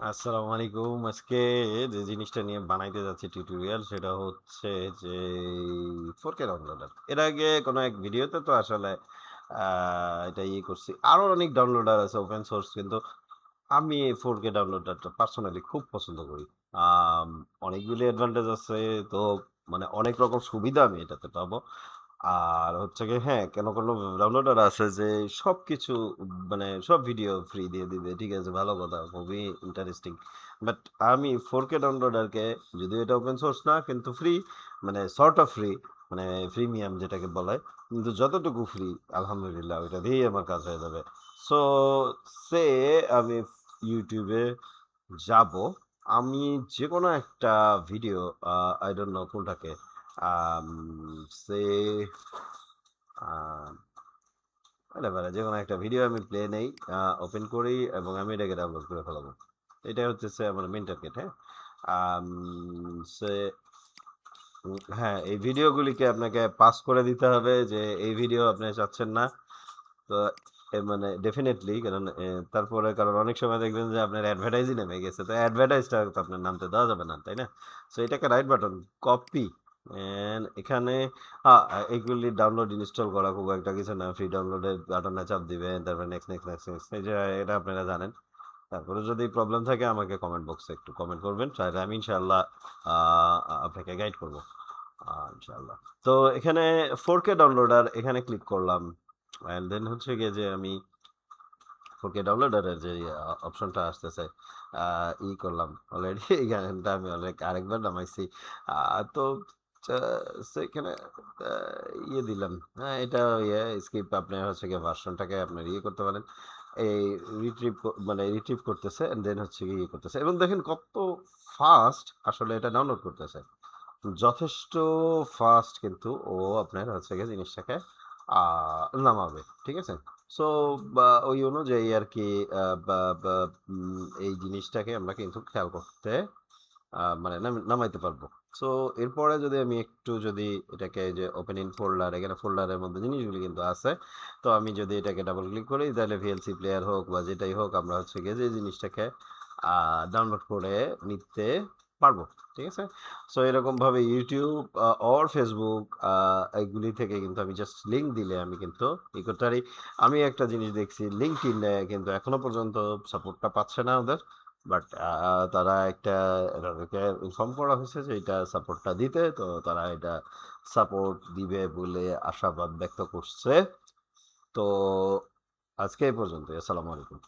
আসসালামু আলাইকুম। আজকে যে জিনিসটা নিয়ে বানাইতে যাচ্ছি টিউটোরিয়াল সেটা হচ্ছে যে 4K ডাউনলোডার। এর আগে কোনো এক ভিডিওতে তো আসলে এটা করছি। আরো অনেক ডাউনলোডার আছে ওপেন সোর্স, কিন্তু আমি এই 4K ডাউনলোডারটা পার্সোনালি খুব পছন্দ করি। আম অনেকগুলি অ্যাডভান্টেজ আছে, তো মানে অনেক রকম সুবিধা আমি এটাতে পাবো। আর হচ্ছে গিয়ে হ্যাঁ, কোনো ডাউনলোডার আছে যে সবকিছু মানে সব ভিডিও ফ্রি দিয়ে দিবে। ঠিক আছে, ভালো কথা, খুবই ইন্টারেস্টিং। বাট আমি 4K ডাউনলোডারকে, যদিও এটা ওপেন সোর্স না কিন্তু ফ্রি, মানে সর্ট অফ ফ্রি, মানে প্রিমিয়াম যেটাকে বলে, কিন্তু যতটুকু ফ্রি আলহামদুলিল্লাহ ওইটা দিয়েই আমার কাজ হয়ে যাবে। সো সে আমি ইউটিউবে যাব, আমি যে কোনো একটা ভিডিও, আই ডোন্ট নো কোনটাকে, সে এবারে যে কোনো একটা ভিডিও আমি প্লে নেই, ওপেন করি এবং আমি এটাকে ডাউনলোড করে ফেলাবো। এটা হচ্ছে আমার মেন টার্গেট। হ্যাঁ, আম, সে হ্যাঁ, এই ভিডিওগুলিকে আপনাকে পাস করে দিতে হবে যে এই ভিডিও আপনি চাচ্ছেন না। তো মানে ডেফিনেটলি, কারণ তারপরে কারণ অনেক সময় দেখবেন যে আপনার অ্যাডভার্টাইজই নেমে গেছে, তো অ্যাডভার্টাইজটা তো আপনার নামতে দেওয়া যাবে না, তাই না? সো এটাকে রাইট বাটন, কপি, এন্ড এখানে এইগুলি ডাউনলোড ইনস্টল করা খুব একটা কিছু না। ফ্রি ডাউনলোডের বাটনে চাপ দিবেন, তারপর নেক্সট নেক্সট নেক্সট নেক্সট, এই যে এটা আপনারা জানেন। তারপরে যদি প্রবলেম থাকে আমাকে কমেন্ট বক্সে একটু কমেন্ট করবেন, তাহলে আমি ইনশাআল্লাহ আপনাকে গাইড করবো ইনশাআল্লাহ। তো এখানে 4K ডাউনলোডার এখানে ক্লিক করলাম, অ্যান্ড দেন হচ্ছে গিয়ে যে আমি 4K ডাউনলোডারের যে অপশনটা আসতেছে, করলাম অলরেডি। এই গানটা আমি অনেক আরেকবার নামাইছি। তো সেখানে দিলাম। হ্যাঁ, এটা স্কিপ, আপনি হচ্ছে গিয়ে ভার্সনটাকে আপনার করতে পারেন। এই রিট্রিভ, মানে রিট্রিভ করতেছে এন্ড দেন হচ্ছে গিয়ে করতেছে, এবং দেখেন কত ফাস্ট আসলে এটা ডাউনলোড করতেছে। যথেষ্ট ফাস্ট কিন্তু ও আপনার হচ্ছে গিয়ে জিনিসটাকে নামাবে। ঠিক আছে? সো ওই অনুযায়ী আর কি, এই জিনিসটাকে আমরা কিন্তু খেয়াল করতে, মানে নামাইতে পারবো। সো এরপরে যদি আমি একটু যদি এটাকে, যে ওপেন ইন ফোল্ডার, এখানে ফোল্ডারের মধ্যে জিনিসগুলি কিন্তু আছে। তো আমি যদি এটাকে ডাবল ক্লিক করি, তাহলে ভিএলসি প্লেয়ার হোক বা যেটাই হোক, আমরা হচ্ছে গিয়ে যে জিনিসটাকে ডাউনলোড করে নিতে পারবো। ঠিক আছে? সো এরকমভাবে ইউটিউব অর ফেসবুক, এইগুলি থেকে কিন্তু আমি জাস্ট লিঙ্ক দিলে আমি কিন্তু করতে পারি। আমি একটা জিনিস দেখছি, লিঙ্কডইনে কিন্তু এখনো পর্যন্ত সাপোর্টটা পাচ্ছে না ওদের। বাট তারা একটা, তাদেরকে ইনফর্ম করা হয়েছে যে এটা সাপোর্টটা দিতে, তো তারা এটা সাপোর্ট দিবে বলে আশাবাদ ব্যক্ত করছে। তো আজকে এই পর্যন্ত। আসসালামু আলাইকুম।